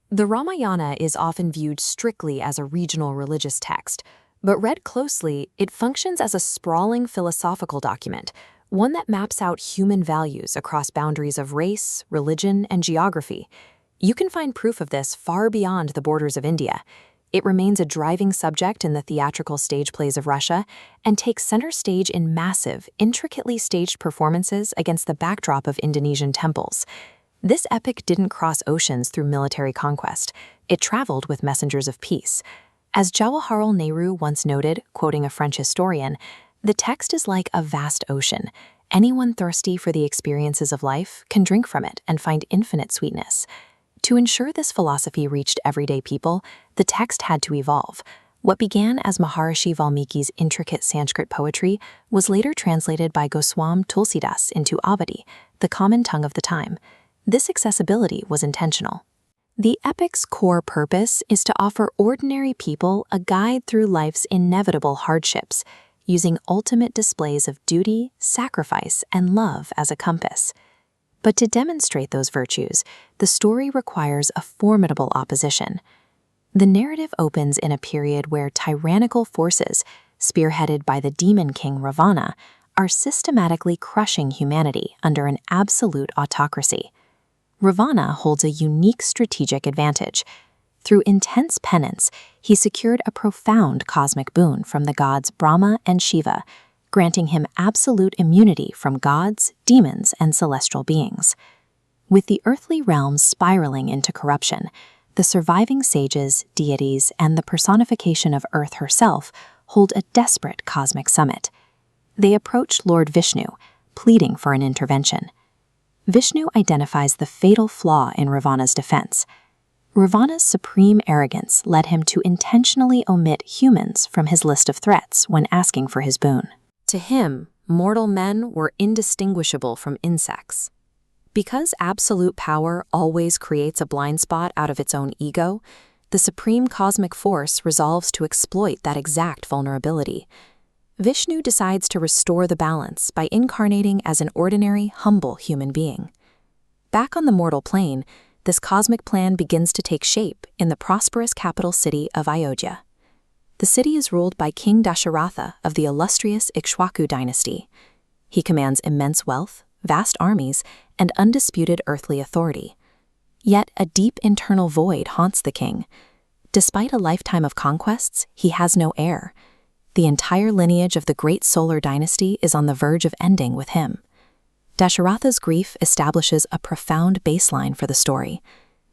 The Ramayana is often viewed strictly as a regional religious text, but read closely, it functions as a sprawling philosophical document, one that maps out human values across boundaries of race, religion, and geography. You can find proof of this far beyond the borders of India. It remains a driving subject in the theatrical stage plays of Russia and takes center stage in massive, intricately staged performances against the backdrop of Indonesian temples. This epic didn't cross oceans through military conquest. It traveled with messengers of peace. As Jawaharlal Nehru once noted, quoting a French historian, "The text is like a vast ocean. Anyone thirsty for the experiences of life can drink from it and find infinite sweetness." To ensure this philosophy reached everyday people, the text had to evolve. What began as Maharishi Valmiki's intricate Sanskrit poetry was later translated by Goswami Tulsidas into Avadi, the common tongue of the time. This accessibility was intentional. The epic's core purpose is to offer ordinary people a guide through life's inevitable hardships, using ultimate displays of duty, sacrifice, and love as a compass. But to demonstrate those virtues, the story requires a formidable opposition. The narrative opens in a period where tyrannical forces, spearheaded by the demon king Ravana, are systematically crushing humanity under an absolute autocracy. Ravana holds a unique strategic advantage. Through intense penance, he secured a profound cosmic boon from the gods Brahma and Shiva, granting him absolute immunity from gods, demons, and celestial beings. With the earthly realms spiraling into corruption, the surviving sages, deities, and the personification of Earth herself hold a desperate cosmic summit. They approach Lord Vishnu, pleading for an intervention. Vishnu identifies the fatal flaw in Ravana's defense. Ravana's supreme arrogance led him to intentionally omit humans from his list of threats when asking for his boon. To him, mortal men were indistinguishable from insects. Because absolute power always creates a blind spot out of its own ego, the supreme cosmic force resolves to exploit that exact vulnerability. Vishnu decides to restore the balance by incarnating as an ordinary, humble human being. Back on the mortal plane, this cosmic plan begins to take shape in the prosperous capital city of Ayodhya. The city is ruled by King Dasharatha of the illustrious Ikshwaku dynasty. He commands immense wealth, vast armies, and undisputed earthly authority. Yet a deep internal void haunts the king. Despite a lifetime of conquests, he has no heir. The entire lineage of the great solar dynasty is on the verge of ending with him. Dasharatha's grief establishes a profound baseline for the story.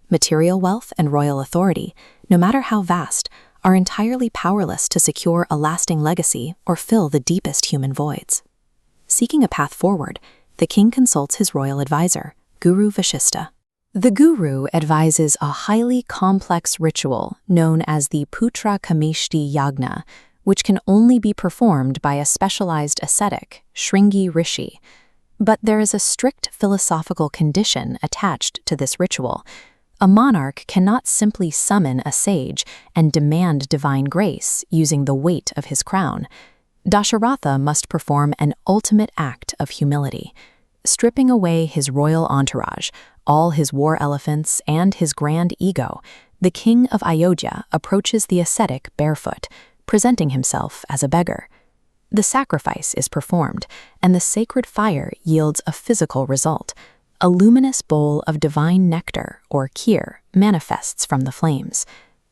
Material wealth and royal authority, no matter how vast, are entirely powerless to secure a lasting legacy or fill the deepest human voids. Seeking a path forward, the king consults his royal advisor, Guru Vashishta. The guru advises a highly complex ritual known as the Putreshti Yagya, which can only be performed by a specialized ascetic, Shringi Rishi. But there is a strict philosophical condition attached to this ritual. A monarch cannot simply summon a sage and demand divine grace using the weight of his crown. Dasharatha must perform an ultimate act of humility. Stripping away his royal entourage, all his war elephants, and his grand ego, the king of Ayodhya approaches the ascetic barefoot, presenting himself as a beggar. The sacrifice is performed, and the sacred fire yields a physical result. A luminous bowl of divine nectar, or Kheer, manifests from the flames.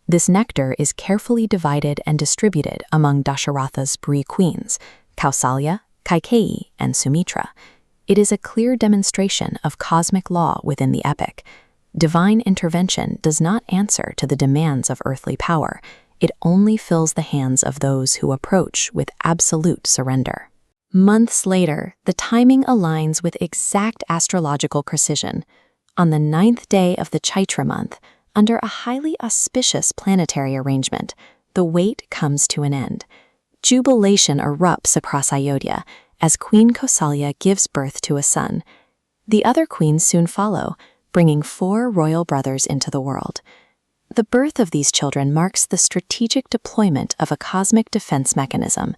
This nectar is carefully divided and distributed among Dasharatha's Bree queens, Kausalya, Kaikeyi, and Sumitra. It is a clear demonstration of cosmic law within the epic. Divine intervention does not answer to the demands of earthly power. It only fills the hands of those who approach with absolute surrender. Months later, the timing aligns with exact astrological precision. On the 9th day of the Chaitra month, under a highly auspicious planetary arrangement, the wait comes to an end. Jubilation erupts across Ayodhya as Queen Kausalya gives birth to a son. The other queens soon follow, bringing 4 royal brothers into the world. The birth of these children marks the strategic deployment of a cosmic defense mechanism.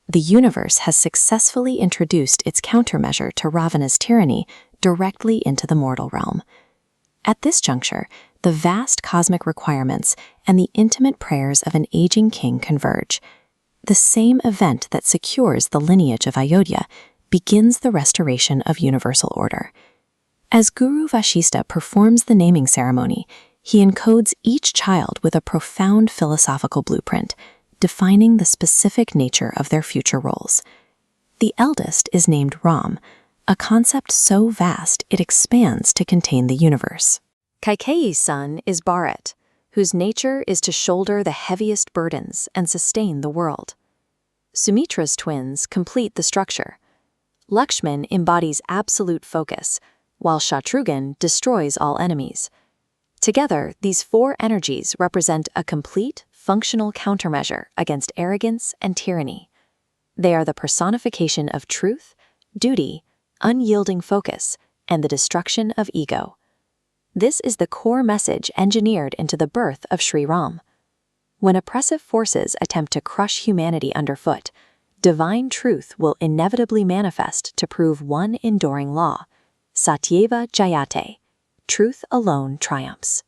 The universe has successfully introduced its countermeasure to Ravana's tyranny directly into the mortal realm. At this juncture, the vast cosmic requirements and the intimate prayers of an aging king converge. The same event that secures the lineage of Ayodhya begins the restoration of universal order. As Guru Vashishta performs the naming ceremony, he encodes each child with a profound philosophical blueprint, defining the specific nature of their future roles. The eldest is named Ram, a concept so vast it expands to contain the universe. Kaikeyi's son is Bharat, whose nature is to shoulder the heaviest burdens and sustain the world. Sumitra's twins complete the structure. Lakshman embodies absolute focus, while Shatrughan destroys all enemies. Together, these four energies represent a complete, functional countermeasure against arrogance and tyranny. They are the personification of truth, duty, unyielding focus, and the destruction of ego. This is the core message engineered into the birth of Shri Ram. When oppressive forces attempt to crush humanity underfoot, divine truth will inevitably manifest to prove one enduring law: Satyamev Jayate. Truth alone triumphs.